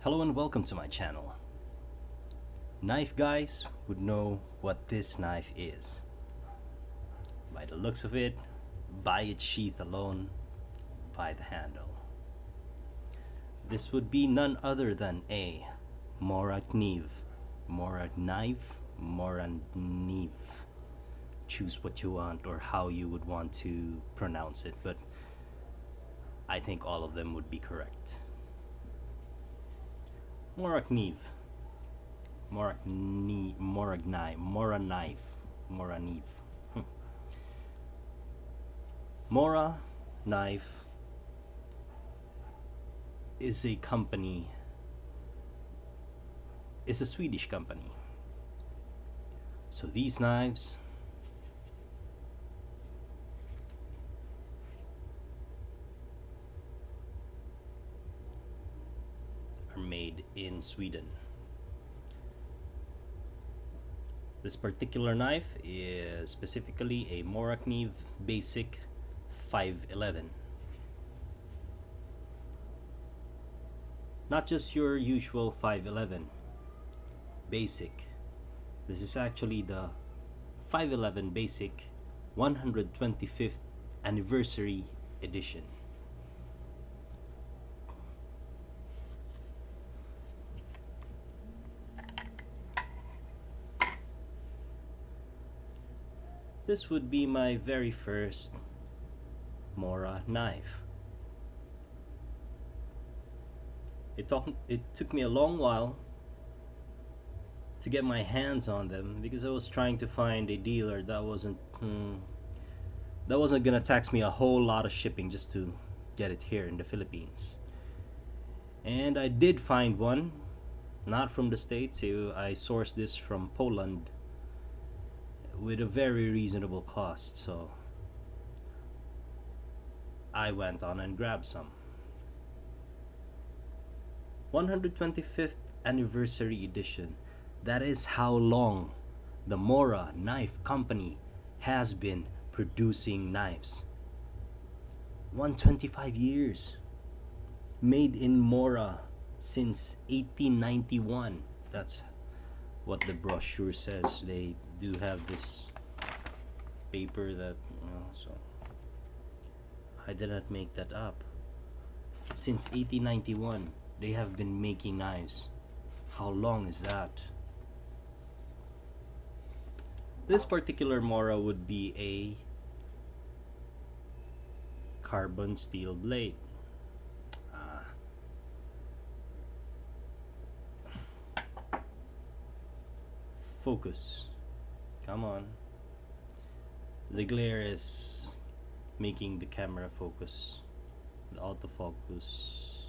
Hello and welcome to my channel. Knife guys would know what this knife is. By the looks of it, by its sheath alone, by the handle. This would be none other than a Morakniv. Morakniv. Choose what you want or how you would want to pronounce it, but I think all of them would be correct. Morakniv. Moraniv. Mora Knife is a company, is a Swedish company. So these knives are made in Sweden. This particular knife is specifically a Morakniv Basic 511. Not just your usual 511 Basic. This is actually the 511 Basic 125th Anniversary Edition. This would be my very first Mora knife. It took me a long while to get my hands on them because I was trying to find a dealer that wasn't gonna tax me a whole lot of shipping just to get it here in the Philippines. And I did find one, not from the States. I sourced this from Poland with a very reasonable cost, so I went on and grabbed some. 125th Anniversary Edition. That is how long the Mora Knife Company has been producing knives. 125 years. Made in Mora since 1891. That's what the brochure says. They do have this paper that, so I did not make that up. Since 1891 they have been making knives. How long is that? This particular Mora would be a carbon steel blade. Focus. Come on. The glare is making the camera focus. The autofocus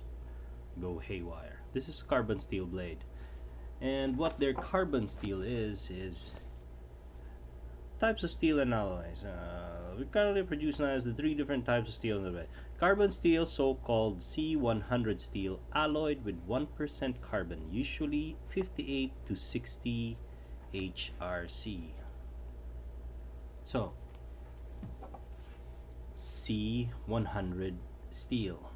go haywire. This is carbon steel blade. And what their carbon steel is types of steel and alloys. We currently produce knives with 3 different types of steel in the blade. Carbon steel, so-called C100 steel, alloyed with 1% carbon, usually 58 to 60 HRC. So C100 steel.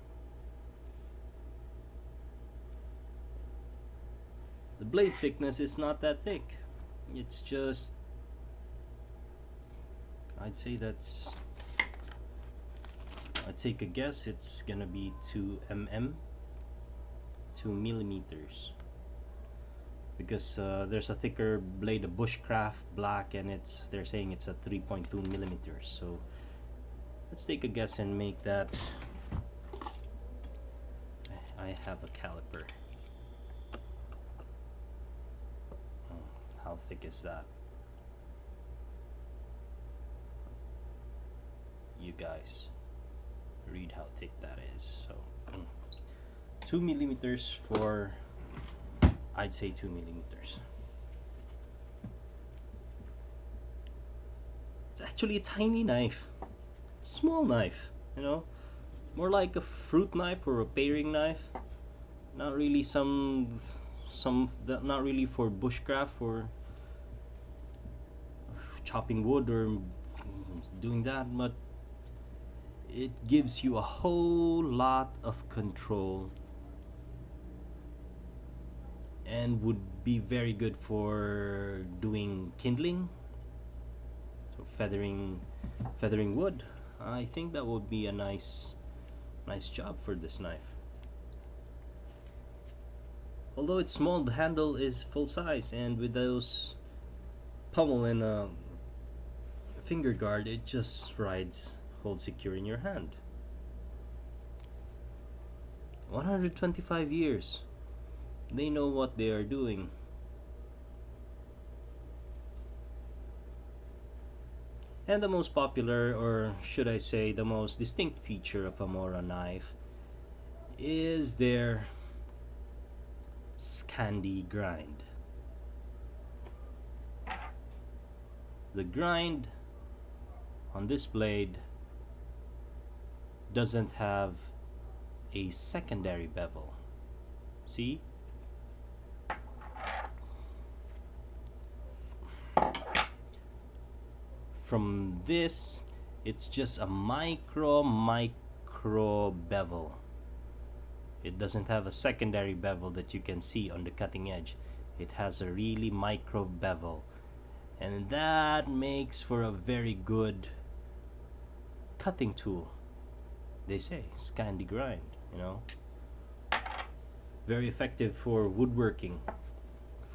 The blade thickness is not that thick. It's just, I'd say that's, I'd take a guess, it's gonna be 2 mm, 2 millimeters. Because there's a thicker blade, a bushcraft black, and they're saying it's a 3.2 millimeters. So let's take a guess and make that. I have a caliper. How thick is that? You guys read how thick that is. So 2 millimeters for, I'd say 2 millimeters. It's actually a tiny knife, small knife, you know, more like a fruit knife or a paring knife. Not really not really for bushcraft or chopping wood or doing that, but it gives you a whole lot of control and would be very good for doing kindling, so feathering wood. I think that would be a nice job for this knife. Although it's small, the handle is full size, and with those pommel and finger guard, it just holds secure in your hand. 125 years. They know what they are doing. And the most popular, or should I say the most distinct feature of a Mora knife is their Scandi Grind. The grind on this blade doesn't have a secondary bevel. See? From this, it's just a micro bevel. It doesn't have a secondary bevel that you can see on the cutting edge. It has a really micro bevel, and that makes for a very good cutting tool. They say Scandi Grind, you know, very effective for woodworking,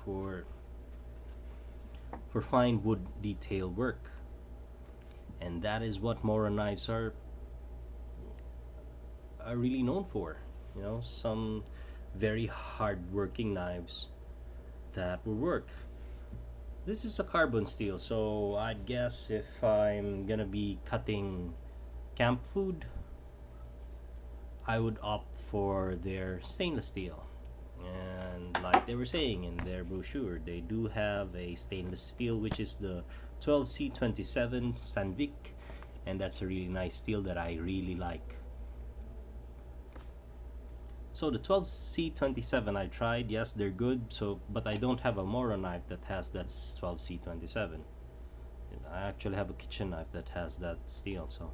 for fine wood detail work. And that is what Mora knives are really known for. You know, some very hard working knives that will work. This is a carbon steel, so I'd guess if I'm gonna be cutting camp food, I would opt for their stainless steel. And like they were saying in their brochure, they do have a stainless steel, which is the 12C27 Sandvik, and that's a really nice steel that I really like. So the 12C27 I tried, yes, they're good, but I don't have a Mora knife that has that 12C27. I actually have a kitchen knife that has that steel, so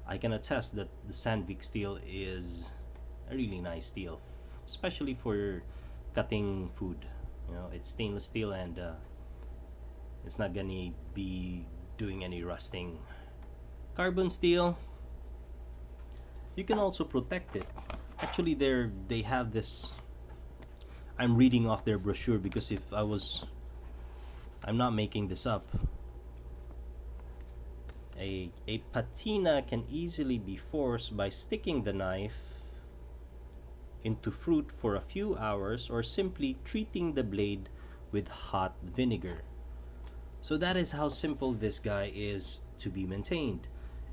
I can attest that the Sandvik steel is a really nice steel, especially for cutting food. You know, it's stainless steel, and it's not gonna be doing any rusting. Carbon steel, you can also protect it. Actually, they have this. I'm reading off their brochure because I'm not making this up. A patina can easily be forced by sticking the knife into fruit for a few hours, or simply treating the blade with hot vinegar. So that is how simple this guy is to be maintained.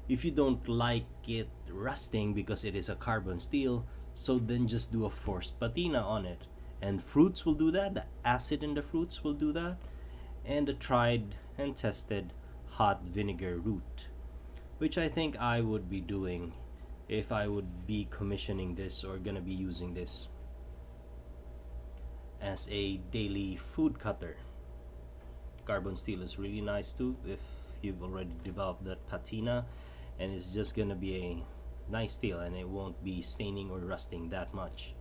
If you don't like it rusting because it is a carbon steel, so then just do a forced patina on it, and fruits will do that. The acid in the fruits will do that, and the tried and tested hot vinegar root, which I think I would be doing if I would be commissioning this or gonna be using this as a daily food cutter. Carbon steel is really nice too if you've already developed that patina, and it's just gonna be a nice steel and it won't be staining or rusting that much.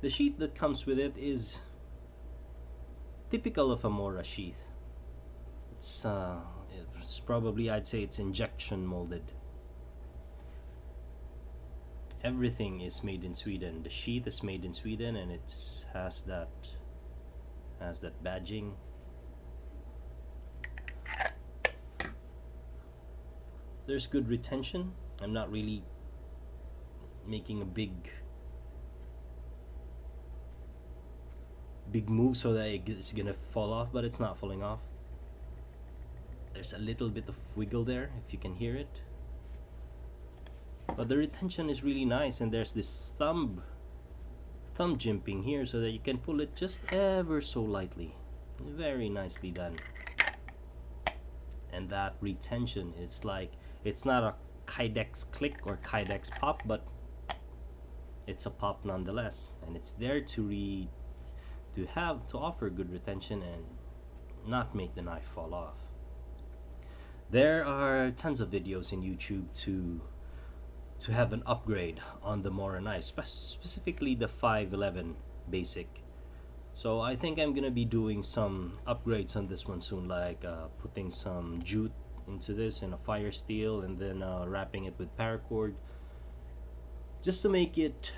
The sheath that comes with it is typical of a Mora sheath. It's probably, I'd say it's injection molded. Everything is made in Sweden. The sheath is made in Sweden, and it has that badging. There's good retention. I'm not really making a big move so that it's gonna fall off, but it's not falling off. There's a little bit of wiggle there, if you can hear it. But the retention is really nice, and there's this thumb jimping here so that you can pull it just ever so lightly. Very nicely done. And that retention, it's not a Kydex click or Kydex pop, but it's a pop nonetheless, and it's there to offer good retention and not make the knife fall off. There are tons of videos in YouTube to to have an upgrade on the Mora knife, specifically the 511 basic. So I think I'm gonna be doing some upgrades on this one soon, like putting some jute into this in a fire steel, and then wrapping it with paracord, just to make it,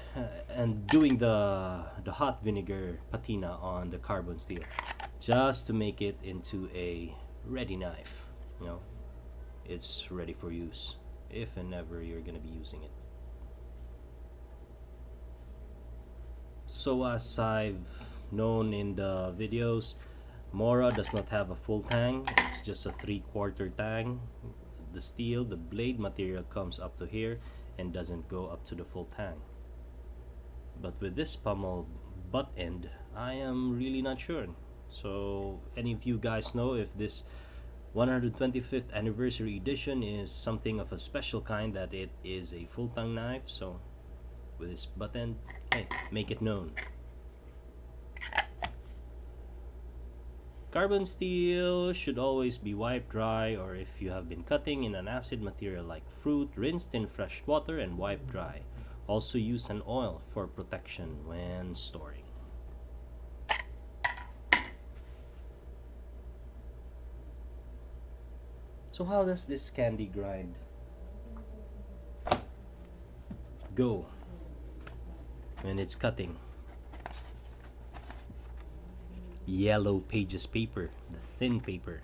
and doing the hot vinegar patina on the carbon steel, just to make it into a ready knife. You know, it's ready for use if and ever you're gonna be using it. So as I've known in the videos, Mora does not have a full tang, it's just a 3/4 tang. The steel, the blade material comes up to here and doesn't go up to the full tang. But with this pommel butt end, I am really not sure. So any of you guys know if this 125th anniversary edition is something of a special kind, that it is a full tang knife? So with this butt end, hey, make it known. Carbon steel should always be wiped dry, or if you have been cutting in an acid material like fruit, rinsed in fresh water and wiped dry. Also use an oil for protection when storing. So how does this Scandi Grind go when it's cutting? Yellow pages paper, the thin paper,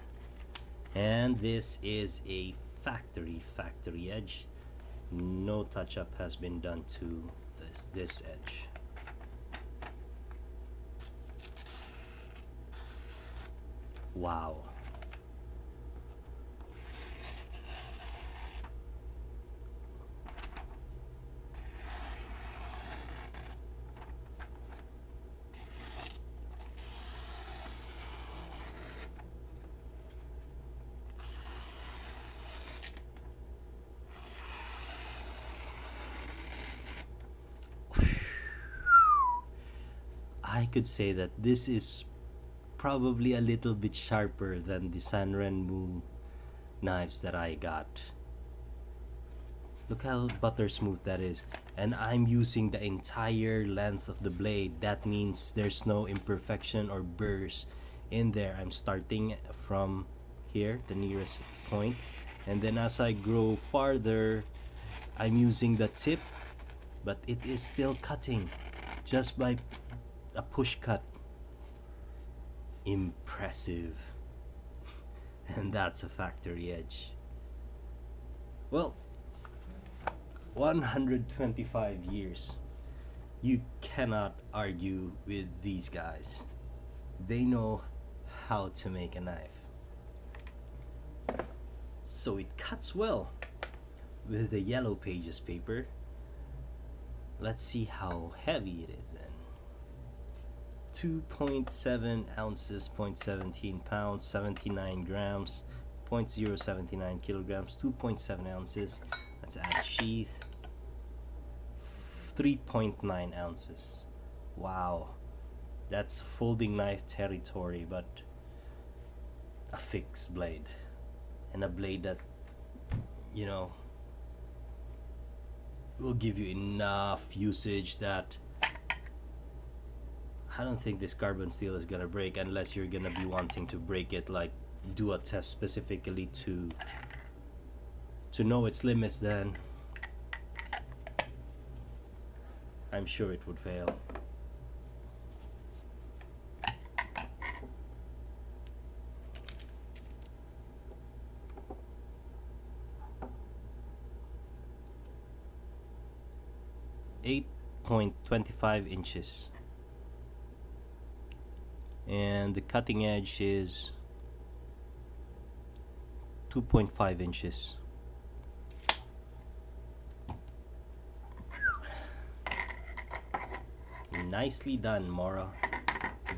and this is a factory edge. No touch up has been done to this edge. Wow. I could say that this is probably a little bit sharper than the Sanrenmu knives that I got. Look how butter smooth that is, and I'm using the entire length of the blade. That means there's no imperfection or burrs in there. I'm starting from here, the nearest point, and then as I grow farther, I'm using the tip, but it is still cutting just by a push cut. Impressive. And that's a factory edge. Well, 125 years. You cannot argue with these guys. They know how to make a knife. So it cuts well with the yellow pages paper. Let's see how heavy it is then. 2.7 ounces, 0.17 pounds, 79 grams, 0.079 kilograms, 2.7 ounces. Let's add sheath. 3.9 ounces. Wow, that's folding knife territory, but a fixed blade, and a blade that, you know, will give you enough usage that I don't think this carbon steel is gonna break, unless you're gonna be wanting to break it, like do a test specifically to know its limits. Then I'm sure it would fail. .25 inches, and the cutting edge is 2.5 inches. Nicely done, Mora.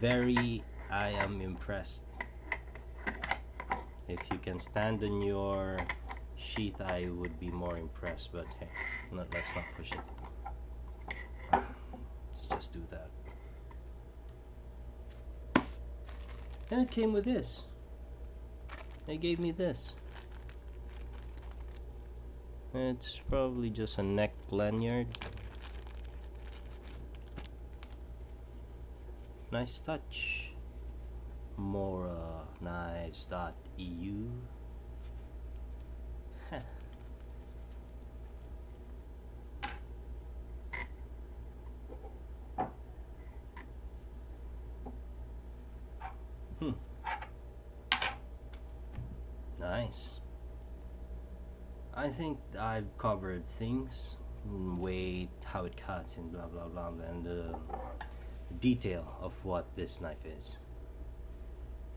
I am impressed. If you can stand on your sheath, I would be more impressed, but hey, let's not push it. Let's just do that. And it came with this. They gave me this. It's probably just a neck lanyard. Nice touch. Moraknives.eu. Nice. I think I've covered things, weight, how it cuts, and blah blah blah, and the detail of what this knife is,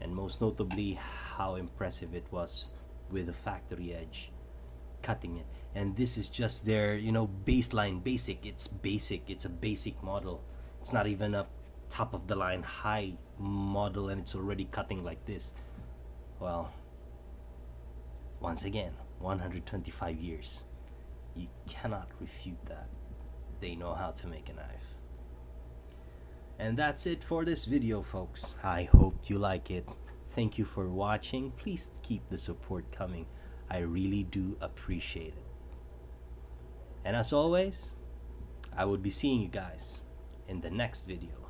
and most notably how impressive it was with the factory edge, cutting it. And this is just their, baseline basic. It's basic. It's a basic model. It's not even a top of the line high model, and it's already cutting like this. Well, once again, 125 years. You cannot refute that. They know how to make a knife. And that's it for this video, folks. I hope you like it. Thank you for watching. Please keep the support coming. I really do appreciate it. And as always, I will be seeing you guys in the next video.